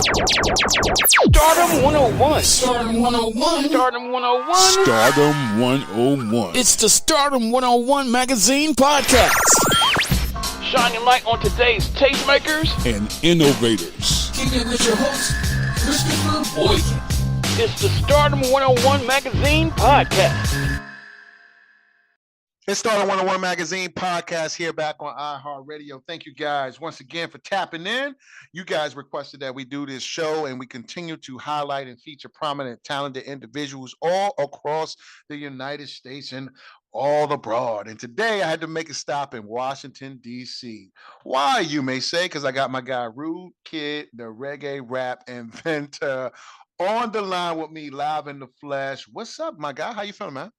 Stardom 101. Stardom 101. Stardom 101. Stardom 101. It's the Stardom 101 Magazine Podcast. Shining light on today's tastemakers And innovators. Kick it with your host, Christopher Boykins. It's the Stardom 101 Magazine Podcast. It's Stardom101 Magazine Podcast here back on iHeartRadio. Thank you guys once again for tapping in. You guys requested that we do this show, and we continue to highlight and feature prominent, talented individuals all across the United States and all abroad. And today I had to make a stop in Washington, D.C. Why, you may say? Because I got my guy Rude Kid-da-ReggaeRap Inventor on the line with me live in the flesh. What's up, my guy? How you feeling, man?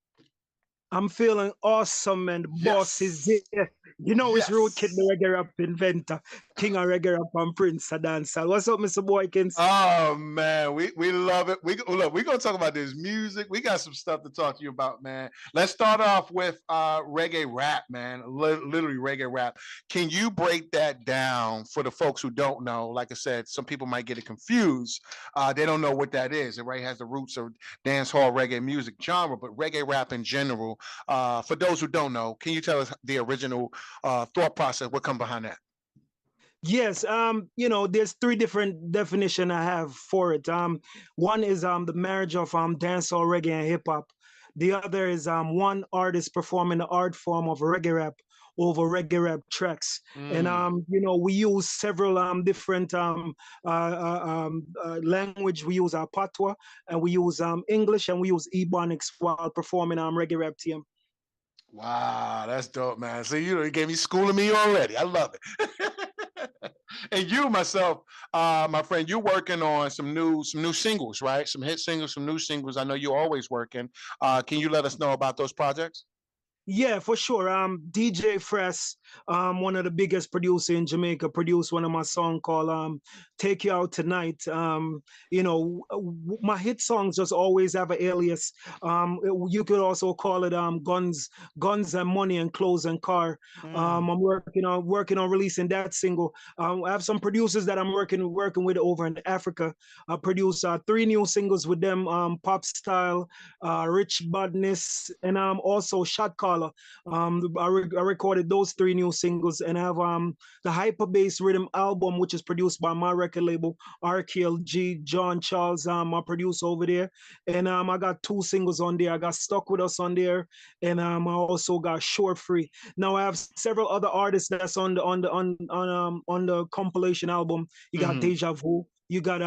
I'm feeling awesome, and the boss is here. You know, it's Rude Kid-da-ReggaeRap Inventor, King of Reggae Rap and Prince of Dancehall. What's up, Mr. Boykins? Oh, man, we love it. We're going to talk about this music. We got some stuff to talk to you about, man. Let's start off with reggae rap, man, literally reggae rap. Can you break that down for the folks who don't know? Like I said, some people might get it confused. They don't know what that is. It right has the roots of dancehall reggae music genre, but reggae rap in general. For those who don't know, can you tell us the original thought process? What come behind that? Yes, you know, there's three different definitions I have for it. One is the marriage of dancehall, reggae, and hip hop. The other is one artist performing the art form of reggae rap over reggae rap tracks. And you know, we use several different language. We use our patois, and we use English, and we use Ebonics while performing reggae rap TM. Wow, that's dope, man. So you gave me schooling me already. I love it. And you, myself, my friend, you're working on some new singles, right? Some hit singles, some new singles. I know you're always working. Can you let us know about those projects? Yeah, for sure. DJ Fresh, one of the biggest producer in Jamaica, produced one of my songs called Take You Out Tonight. You know, my hit songs just always have an alias. You could also call it Guns and Money and Clothes and Car. I'm working on releasing that single. I have some producers that I'm working with over in Africa. I produced 3 new singles with them, Pop Style, Rich Badness, and also Shot Caller. I recorded those 3 new singles, and I have the Hyper Bass Rhythm album, which is produced by my record label RKELG. John Charles, my producer over there, and I got 2 singles on there. I got Stuck With Us on there, and I also got Short Free. Now I have several other artists that's on the compilation album. You got Deja Vu. You got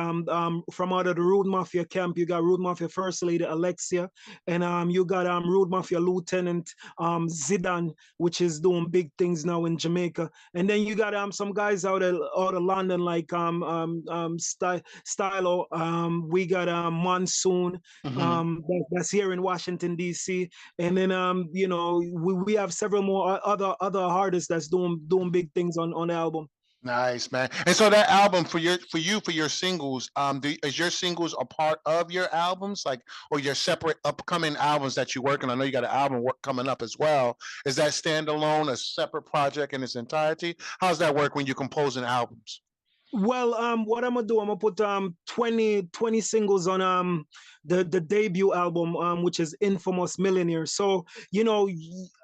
from out of the Rude Mafia camp, you got Rude Mafia First Lady Alexia, and you got Rude Mafia Lieutenant Zidane, which is doing big things now in Jamaica. And then you got some guys out of London like Stylo. We got Monsoon, that's here in Washington D.C. And then you know, we have several more other artists that's doing big things on the album. Nice, man. And so that album for your singles, is your singles a part of your albums, like, or your separate upcoming albums that you're working on? I know you got an album coming up as well. Is that standalone, a separate project in its entirety? How's that work when you're composing albums? Well, what I'm gonna do, I'm gonna put 20 singles on the debut album, which is Infamous Millionaire. So you know,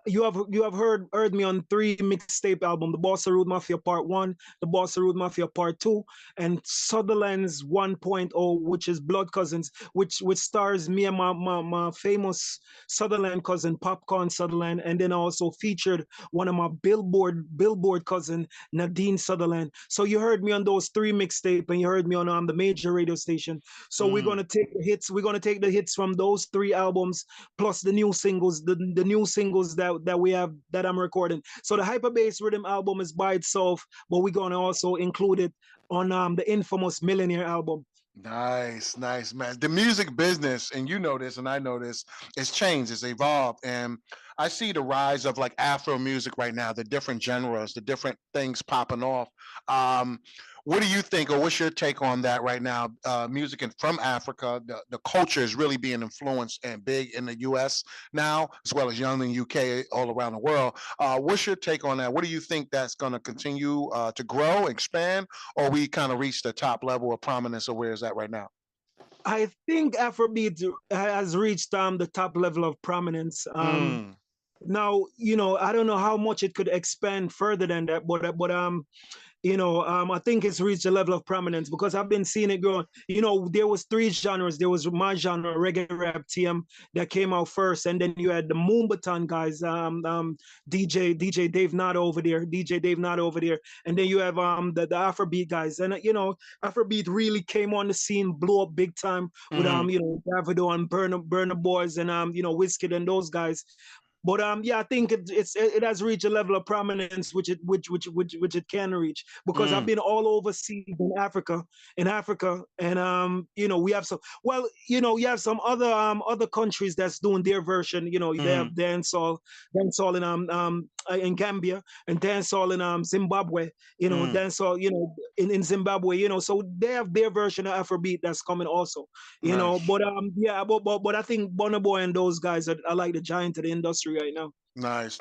you have heard me on 3 mixtape album: the Bossa Rude Mafia Part 1, the Bossa Rude Mafia Part 2, and Sutherland's 1.0, which is Blood Cousins, which stars me and my famous Sutherland cousin Popcorn Sutherland, and then I also featured one of my Billboard cousin Nadine Sutherland. So you heard me on those 3 mixtape, and you heard me on the major radio station. So we're gonna take the hits. We're gonna take the hits from those 3 albums plus the new singles, the new singles that we have that I'm recording. So the Hyper Bass Rhythm album is by itself, but we're gonna also include it on the Infamous Millionaire album. Nice, man. The music business, and you know this, and I know this, it's changed, it's evolved, and I see the rise of like Afro music right now, the different genres, the different things popping off. What do you think, or what's your take on that right now? Music from Africa, the culture is really being influenced and big in the U.S. now, as well as young in the UK, all around the world. What's your take on that? What do you think that's going to continue to grow, expand, or we kind of reach the top level of prominence of where it's at right now? I think Afrobeat has reached the top level of prominence. Now, I don't know how much it could expand further than that, but I think it's reached a level of prominence because I've been seeing it growing. There was three genres. There was my genre, reggae rap, TM, that came out first, and then you had the Moombaton guys, DJ Dave Nada over there, and then you have the Afrobeat guys, and Afrobeat really came on the scene, blew up big time with Davido and Burna Boys and Wizkid and those guys. But I think it has reached a level of prominence which it can reach because I've been all overseas in Africa, and we have some. Well, you have some other countries that's doing their version. They have dancehall in Gambia and dancehall in Zimbabwe. Dancehall in Zimbabwe. So they have their version of Afrobeat that's coming also. Nice. But I think Burna Boy and those guys are like the giant of the industry right now. Nice.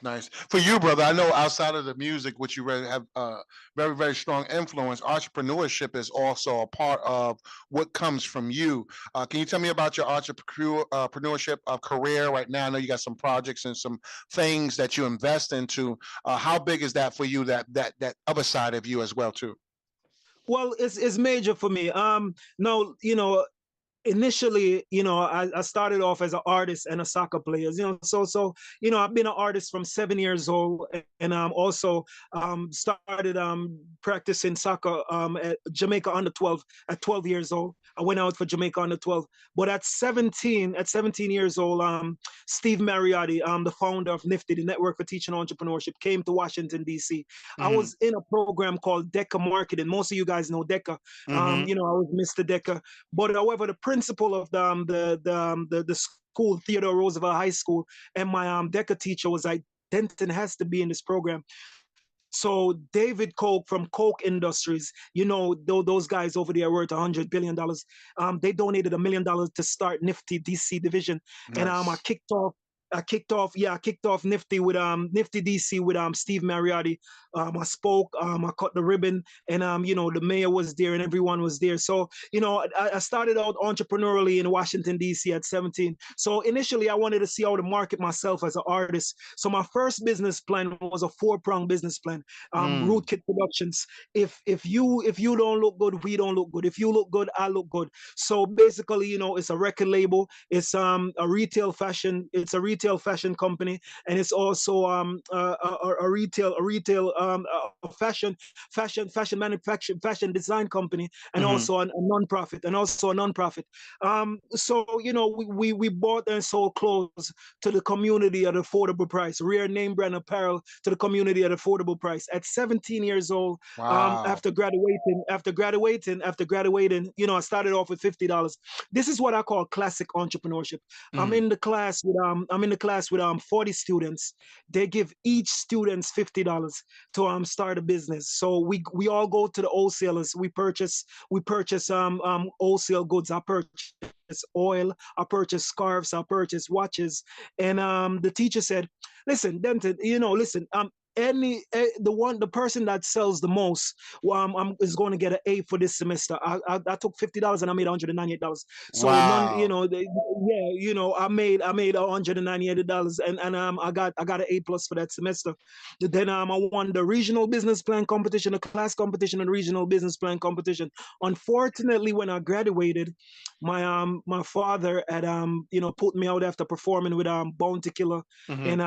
For you, brother, I know outside of the music, which you really have very, very strong influence, entrepreneurship is also a part of what comes from you. Can you tell me about your entrepreneurship career right now? I know you got some projects and some things that you invest into. How big is that for you, that other side of you as well, too? Well, it's major for me. Now, initially, I started off as an artist and a soccer player. So I've been an artist from 7 years old, and also started practicing soccer at Jamaica under 12 at 12 years old. I went out for Jamaica under 12. But at 17 years old, Steve Mariotti, the founder of Nifty, the Network for Teaching Entrepreneurship, came to Washington, D.C. I was in a program called DECA Marketing. Most of you guys know DECA. I was Mr. DECA. But however, the principal of the school, Theodore Roosevelt High School, and my DECA teacher was like, Denton has to be in this program. So David Koch from Koch Industries, those guys over there worth $100 billion. They donated $1 million to start Nifty DC division. Nice. And I kicked off Nifty with Nifty DC with Steve Mariotti. I spoke, I cut the ribbon, and the mayor was there and everyone was there. So I started out entrepreneurially in Washington DC at 17. So initially I wanted to see how to market myself as an artist. So my first business plan was a 4-pronged business plan. Rude Kid Productions. If you don't look good, we don't look good. If you look good, I look good. So basically, it's a record label. It's a retail fashion. It's a retail fashion company, and it's also a retail fashion manufacturing, fashion design company, and also a non-profit. So we bought and sold clothes to the community at affordable price, rare name brand apparel to the community at affordable price. At 17 years old, wow. After graduating, I started off with $50. This is what I call classic entrepreneurship. I'm in the class with 40 students. They give each student $50 to start a business. So we all go to the wholesalers. We purchase wholesale goods. I purchase oil. I purchase scarves. I purchase watches. And the teacher said, "Listen, Denton, the person that sells the most is going to get an A for this semester." I took $50 and I made $198. So wow. I made $198 and I got an A+ for that semester. Then I won the regional business plan competition, the class competition, and regional business plan competition. Unfortunately, when I graduated, my father had put me out after performing with Bounty Killer in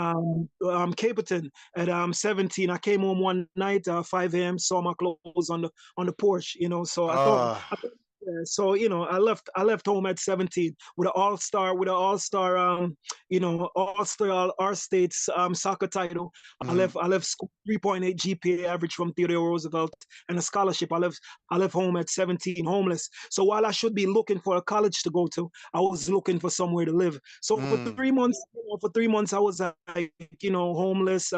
Caperton at 17. I came home one night, 5 a.m., saw my clothes on the porch, so I thought. So I left home at 17 with an all-star our state's soccer title. I left school 3.8 GPA average from Theodore Roosevelt and a scholarship. I left home at 17 homeless. So while I should be looking for a college to go to, I was looking for somewhere to live. So for 3 months, I was homeless.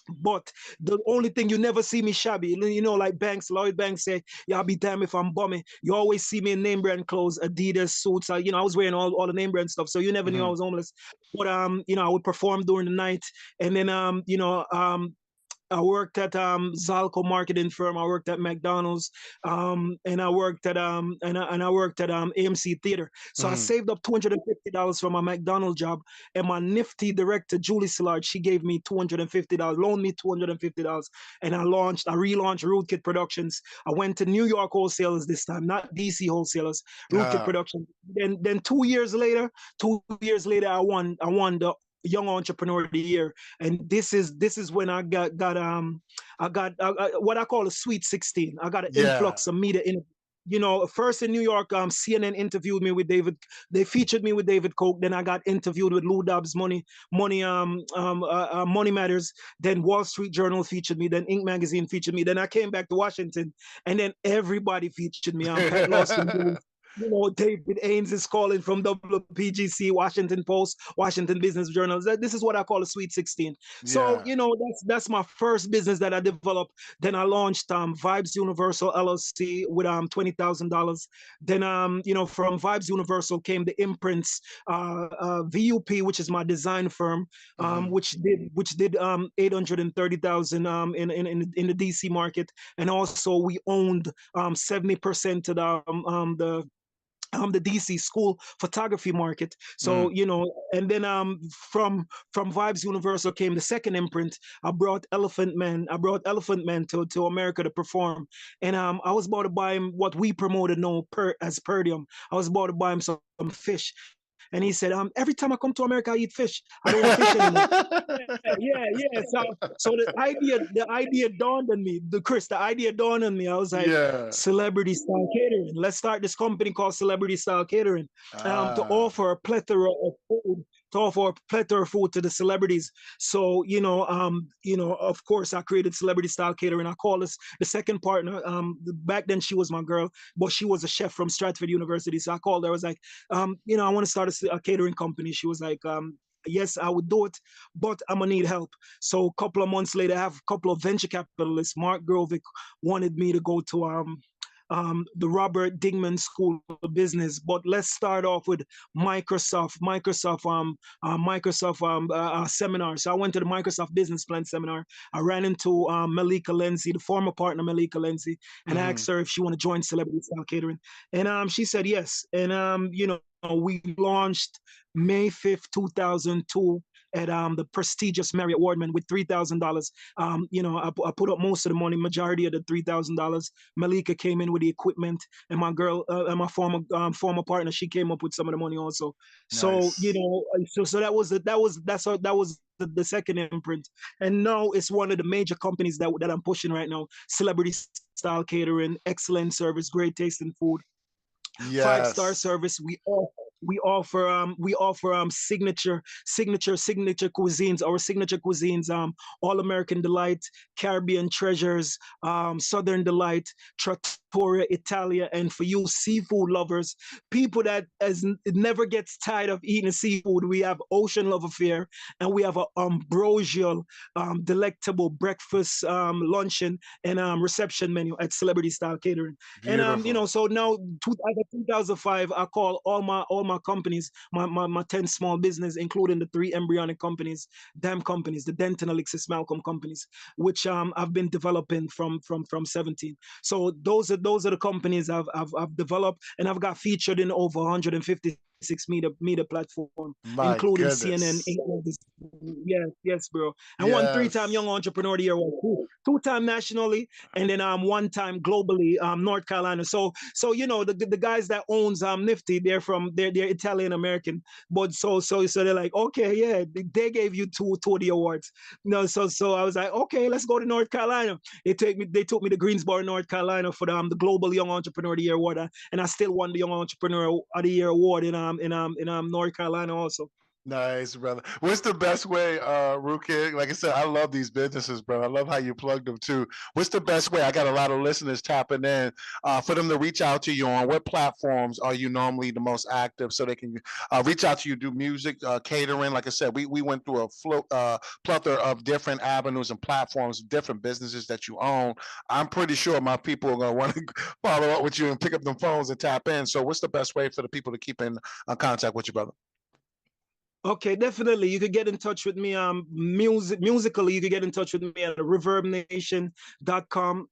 But the only thing, you never see me shabby. You know, like Lloyd Banks say, yeah, I'll be damned if I'm bumming. You always see me in name brand clothes, Adidas suits. You know, I was wearing all the name brand stuff. So you never knew I was homeless. But you know, I would perform during the night. And then you know, I worked at Zalco marketing firm. I worked at McDonald's, and I worked at I worked at AMC Theater. So I saved up $250 for my McDonald's job, and my nifty director Julie Sillard, she gave me $250, loaned me $250, and I relaunched Rude Kid Productions. I went to New York wholesalers this time, not DC wholesalers. Rude Kid Productions. Then 2 years later, I won the Young Entrepreneur of the Year, and this is when I got what I call a Sweet 16. I got an influx of media in. You know, first in New York, CNN interviewed me with David. They featured me with David Koch. Then I got interviewed with Lou Dobbs, Money Matters. Then Wall Street Journal featured me. Then Inc. Magazine featured me. Then I came back to Washington, and then everybody featured me. Pat Lawson. You know, David Ains is calling from WPGC, Washington Post, Washington Business Journal. This is what I call a Sweet 16. So, you know, that's my first business that I developed. Then I launched Vibez Universal LLC with $20,000. Then, you know, from Vibez Universal came the imprints, VUP, which is my design firm, which did 830,000 in the DC market, and also we owned 70% of the DC school photography market. So, you know, and then from Vibez Universal came the second imprint. I brought Elephant Man to America to perform. And I was about to buy him what we promoted as Perdium. I was about to buy him some fish. And he said, every time I come to America, I eat fish. I don't eat fish anymore. Yeah. So the idea dawned on me. The idea dawned on me. I was like, Celebrity Style Catering. Let's start this company called Celebrity Style Catering to offer a plethora of food. To the celebrities. So, you know, of course, I created Celebrity Style Catering. I call this the second partner. Back then, she was my girl, but she was a chef from Stratford University. So I called her. I was like, you know, I want to start a catering company. She was like, yes, I would do it, but I'm gonna need help. So a couple of months later, I have a couple of venture capitalists. Mark Grovick wanted me to go to the Robert Dingman School of Business, but let's start off with Microsoft seminar. So I went to the Microsoft Business Plan seminar. I ran into Malika Lindsay, the former partner Malika Lindsay, and I asked her if she want to join Celebrity Style Catering, and she said yes. And you know, we launched May 5th, 2002 at the prestigious Marriott Wardman with $3,000. You know, I put up most of the money, majority of the $3,000. Malika came in with the equipment, and my girl, and my former partner, she came up with some of the money also. Nice. So, you know, so that was the second imprint, and now it's one of the major companies that I'm pushing right now. Celebrity Style Catering, excellent service, great tasting food. Yes. 5-star service. We offer signature cuisines. Our signature cuisines, All American Delight, Caribbean Treasures, Southern Delight, Trattoria Italia, and for you seafood lovers, people that never gets tired of eating seafood, we have Ocean Love Affair, and we have a ambrosial, delectable breakfast, luncheon, and reception menu at Celebrity Style Catering. Beautiful. And you know, so now as of 2005, I call all my companies, my 10 small business, including the 3 embryonic companies, the Denton Alexis Malcolm companies, which I've been developing from 17. So those are the companies I've developed, and I've got featured in over 156 media platform, including goodness. CNN. Yes, bro. And won 3-time Young Entrepreneur of the Year award, 2-time nationally, and then 1-time globally, North Carolina. So you know, the guys that owns Nifty, they're Italian American, but so they're like, okay, yeah, they gave you two of the awards. No, so I was like, okay, let's go to North Carolina. They took me to Greensboro, North Carolina for the Global Young Entrepreneur of the Year award, and I still won the Young Entrepreneur of the Year award in North Carolina also. Nice, brother. What's the best way, Rude Kid? Like I said, I love these businesses, bro. I love how you plug them too. What's the best way? I got a lot of listeners tapping in for them to reach out to you on. What platforms are you normally the most active so they can reach out to you, do music, catering? Like I said, we went through a plethora of different avenues and platforms, different businesses that you own. I'm pretty sure my people are going to want to follow up with you and pick up them phones and tap in. So what's the best way for the people to keep in contact with you, brother? Okay, definitely. You could get in touch with me. Musically, you could get in touch with me at reverbnation.com.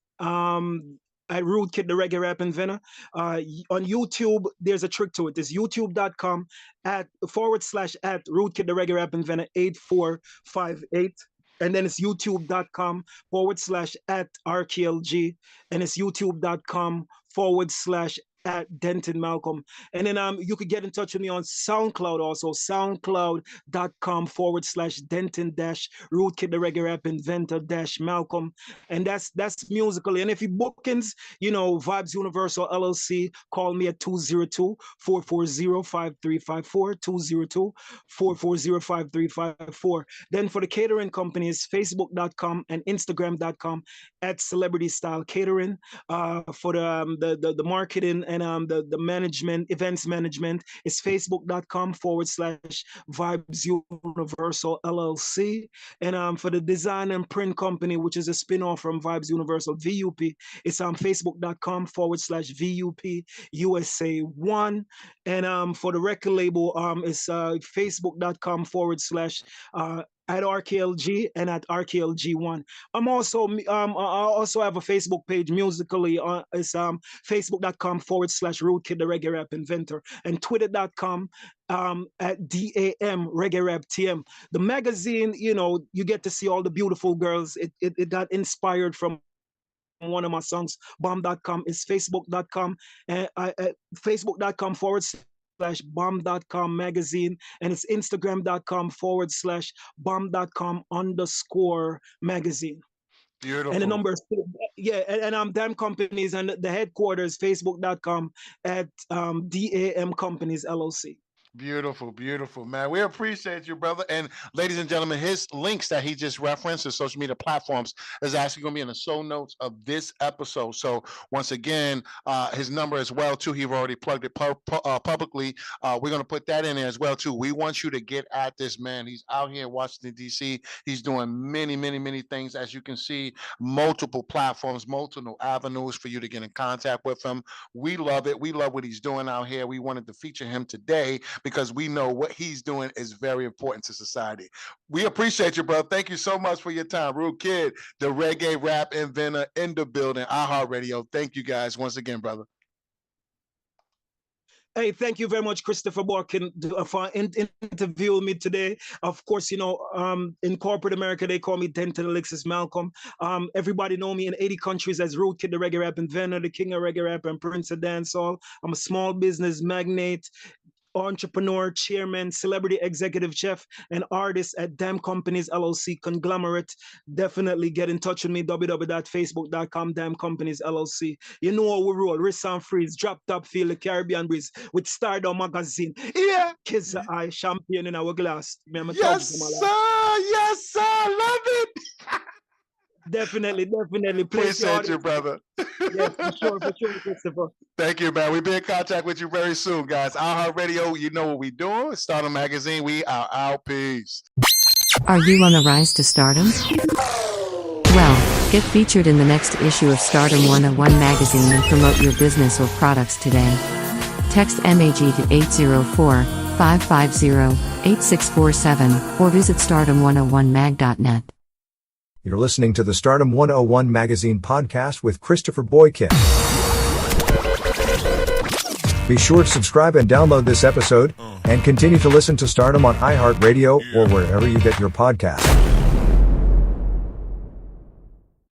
At Rude Kid-da-ReggaeRap Inventor. On YouTube, there's a trick to it. It's youtube.com / at Rude Kid-da-ReggaeRap Inventor 8458. And then it's youtube.com / at RKELG. And it's youtube.com / at Denton Malcolm. And then you could get in touch with me on SoundCloud also, soundcloud.com / Denton - Rude Kid-da-ReggaeRap Inventor - Malcolm. And that's musically. And if you bookings, Vibez Universal LLC, call me at 202-440-5354, 202-440-5354. Then for the catering companies, facebook.com and instagram.com at Celebrity Style Catering. For the marketing and the management, events management, is facebook.com / Vibez Universal LLC. And for the design and print company, which is a spin-off from Vibez Universal, VUP, it's on facebook.com / VUP USA 1. And for the record label, it's facebook.com / at RKELG and at RKELG1. I also have a Facebook page musically. It's facebook.com / Rude Kid-da-ReggaeRap Inventor, and twitter.com at DAM Reggae Rap TM. The magazine, you get to see all the beautiful girls. It got inspired from one of my songs. Bomb.com is facebook.com and facebook.com / bomb.com magazine, and it's instagram.com / bomb.com_magazine. Beautiful. And the numbers, and Dam Companies, and the headquarters, facebook.com at DAM Companies LLC. Beautiful, beautiful, man. We appreciate you, brother. And ladies and gentlemen, his links that he just referenced, his social media platforms, is actually going to be in the show notes of this episode. So once again, his number as well, too. He's already plugged it publicly. We're going to put that in there as well, too. We want you to get at this, man. He's out here in Washington, D.C. He's doing many, many, many things. As you can see, multiple platforms, multiple avenues for you to get in contact with him. We love it. We love what he's doing out here. We wanted to feature him today because we know what he's doing is very important to society. We appreciate you, brother. Thank you so much for your time. Rude Kid, the reggae rap inventor in the building, iHeartRadio. Thank you guys once again, brother. Hey, thank you very much, Christopher Boykins, for interviewing me today. Of course, in corporate America, they call me Denton Alexis Malcolm. Everybody know me in 80 countries as Rude Kid-da-ReggaeRap Inventor, the king of reggae rap and prince of dancehall. I'm a small business magnate, entrepreneur, chairman, celebrity executive chef, and artist at Dam Companies LLC conglomerate. Definitely get in touch with me, www.facebook.com, Dam Companies LLC. You know how we roll, wrist and freeze, drop top, feel the Caribbean breeze with Stardom magazine. Yeah, kiss the eye, champagne in our glass. Yes, sir. Yes, sir. Love it. Definitely. Appreciate you, brother. Yeah, for sure, Christopher. Thank you, man. We'll be in contact with you very soon, guys. iHeartRadio, you know what we doing. Stardom Magazine, we are out. Peace. Are you on the rise to stardom? Well, get featured in the next issue of Stardom101 Magazine and promote your business or products today. Text MAG to 804-550-8647 or visit stardom101mag.net. You're listening to the Stardom101 Magazine Podcast with Christopher Boykins. Be sure to subscribe and download this episode, and continue to listen to Stardom on iHeartRadio or wherever you get your podcasts.